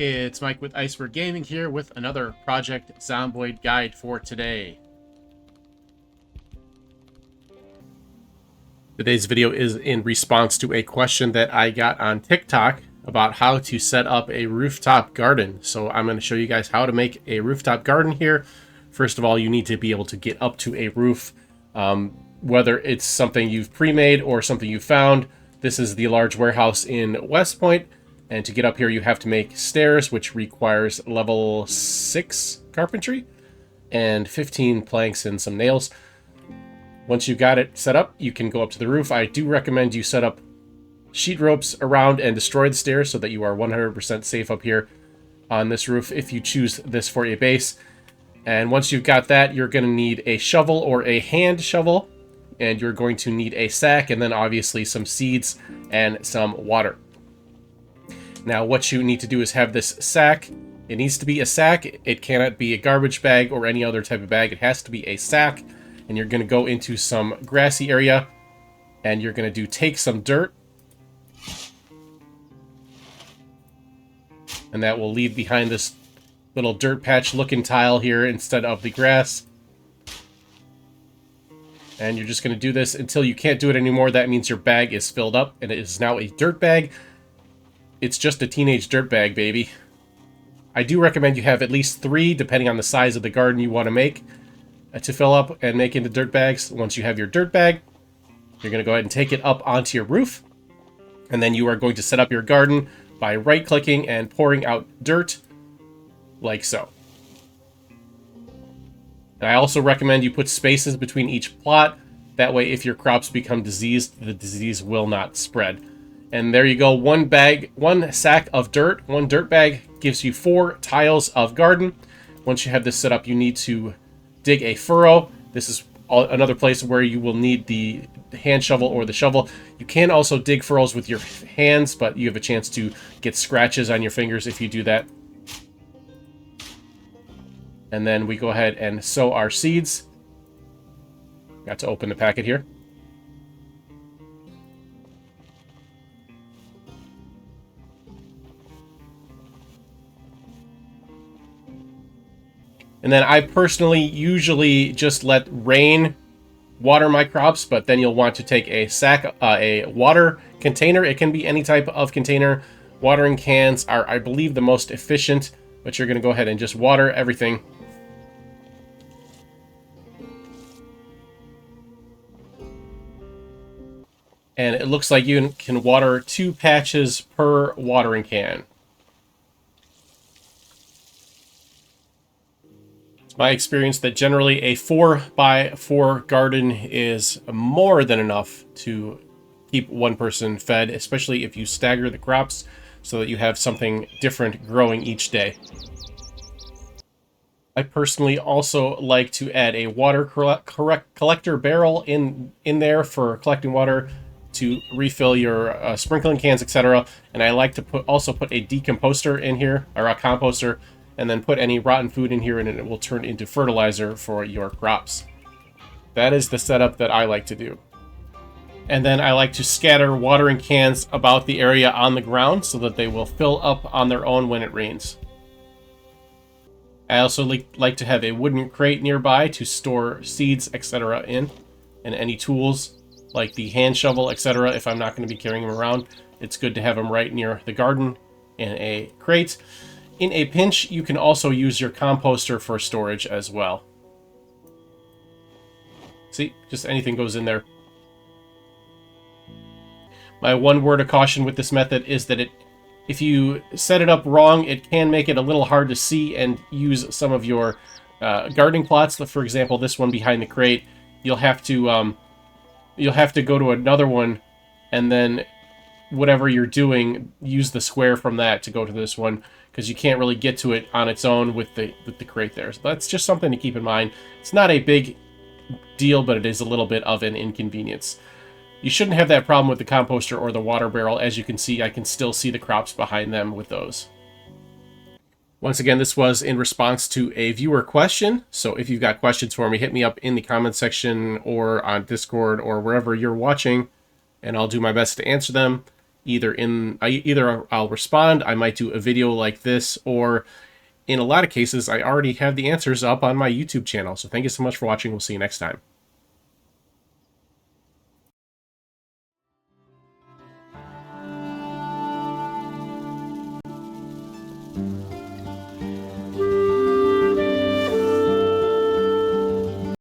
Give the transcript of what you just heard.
It's Mike with Iceberg Gaming here with another Project Zomboid guide for today. Today's video is in response to a question that I got on TikTok about how to set up a rooftop garden. So I'm going to show you guys how to make a rooftop garden here. First of all, you need to be able to get up to a roof, whether it's something you've pre-made or something you found. This is the large warehouse in West Point. And to get up here, you have to make stairs, which requires level 6 carpentry and 15 planks and some nails. Once you got it set up, you can go up to the roof. I do recommend you set up sheet ropes around and destroy the stairs so that you are 100% safe up here on this roof if you choose this for a base. And once you've got that, you're going to need a shovel or a hand shovel, and you're going to need a sack, and then obviously some seeds and some water. Now, what you need to do is have this sack. It needs to be a sack. It cannot be a garbage bag or any other type of bag. It has to be a sack. And you're going to go into some grassy area. And you're going to take some dirt. And that will leave behind this little dirt patch looking tile here instead of the grass. And you're just going to do this until you can't do it anymore. That means your bag is filled up. And it is now a dirt bag. It's just a teenage dirt bag, baby. I do recommend you have at least 3, depending on the size of the garden you want to make, to fill up and make into dirt bags. Once you have your dirt bag, you're going to go ahead and take it up onto your roof. And then you are going to set up your garden by right-clicking and pouring out dirt, like so. And I also recommend you put spaces between each plot. That way, if your crops become diseased, the disease will not spread. And there you go, one sack of dirt, one dirt bag gives you 4 tiles of garden. Once you have this set up, you need to dig a furrow. This is another place where you will need the hand shovel or the shovel. You can also dig furrows with your hands, but you have a chance to get scratches on your fingers if you do that. And then we go ahead and sow our seeds. Got to open the packet here. And then I personally usually just let rain water my crops, but then you'll want to take a water container. It can be any type of container. Watering cans are, I believe, the most efficient, but you're going to go ahead and just water everything. And it looks like you can water 2 patches per watering can. My experience that generally a 4x4 garden is more than enough to keep one person fed, especially if you stagger the crops so that you have something different growing each day. I personally also like to add a water collector barrel in there for collecting water to refill your sprinkling cans, etc. And I like to also put a decomposter in here, or a composter, and then put any rotten food in here, and it will turn into fertilizer for your crops. That is the setup that I like to do. And then I like to scatter watering cans about the area on the ground so that they will fill up on their own when it rains. I also like to have a wooden crate nearby to store seeds, etc. in, and any tools like the hand shovel, etc. If I'm not going to be carrying them around, it's good to have them right near the garden in a crate. In a pinch, you can also use your composter for storage as well. See, just anything goes in there. My one word of caution with this method is that if you set it up wrong, it can make it a little hard to see and use some of your gardening plots. For example, this one behind the crate, you'll have to go to another one, and then whatever you're doing, use the square from that to go to this one, because you can't really get to it on its own with the crate there. So that's just something to keep in mind. It's not a big deal, but it is a little bit of an inconvenience. You shouldn't have that problem with the composter or the water barrel. As you can see, I can still see the crops behind them with those. Once again, this was in response to a viewer question. So if you've got questions for me, hit me up in the comment section or on Discord or wherever you're watching, and I'll do my best to answer them. either I'll respond, I might do a video like this, or in a lot of cases, I already have the answers up on my YouTube channel. So thank you so much for watching. We'll see you next time.